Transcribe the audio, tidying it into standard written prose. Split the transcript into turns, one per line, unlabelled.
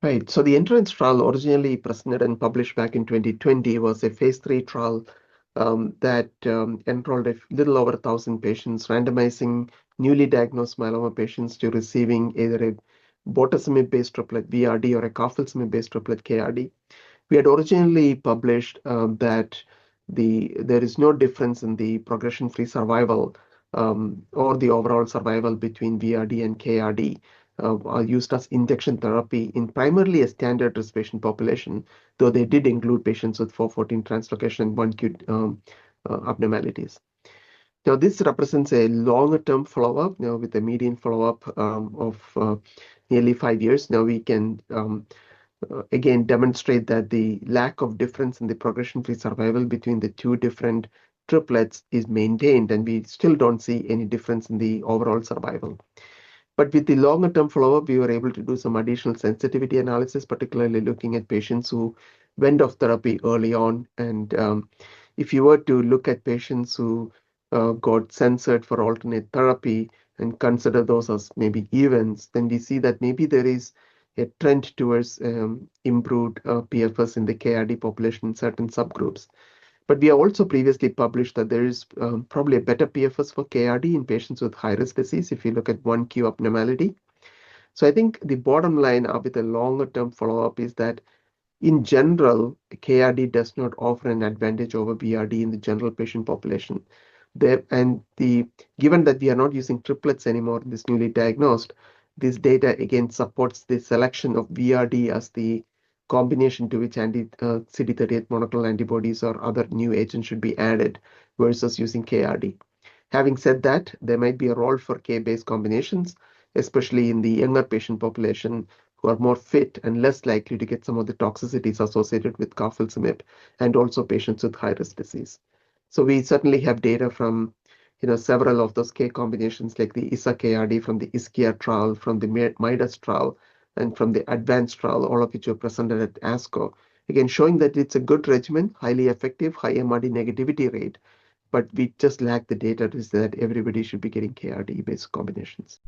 Right. So the entrance trial, originally presented and published back in 2020, was a phase 3 trial that enrolled a little over 1,000 patients, randomizing newly diagnosed myeloma patients to receiving either a Bortezomib-based triplet VRD or a Carfilzomib-based triplet KRD. We had originally published that there is no difference in the progression-free survival or the overall survival between VRD and KRD. Are used as induction therapy in primarily a standard risk patient population, though they did include patients with 414 translocation and 1Q abnormalities. Now, this represents a longer-term follow-up, with a median follow-up of nearly 5 years. Now, we can again demonstrate that the lack of difference in the progression-free survival between the two different triplets is maintained, and we still don't see any difference in the overall survival. But with the longer term follow-up, we were able to do some additional sensitivity analysis, particularly looking at patients who went off therapy early on. And if you were to look at patients who got censored for alternate therapy and consider those as maybe events, then we see that maybe there is a trend towards improved PFS in the KRD population in certain subgroups. But we have also previously published that there is probably a better PFS for KRD in patients with high-risk disease if you look at 1Q abnormality. So I think the bottom line with a longer-term follow-up is that in general, KRD does not offer an advantage over VRD in the general patient population. Given that we are not using triplets anymore in this newly diagnosed, this data again supports the selection of VRD as the combination to which CD38 monoclonal antibodies or other new agents should be added versus using KRD. Having said that, there might be a role for K-based combinations, especially in the younger patient population who are more fit and less likely to get some of the toxicities associated with Carfilzomib, and also patients with high-risk disease. So we certainly have data from several of those K combinations, like the ISA-KRD from the ISKIA trial, from the MIDAS trial, and from the advanced trial, all of which were presented at ASCO. Again, showing that it's a good regimen, highly effective, high MRD negativity rate, but we just lack the data to say that everybody should be getting KRD-based combinations.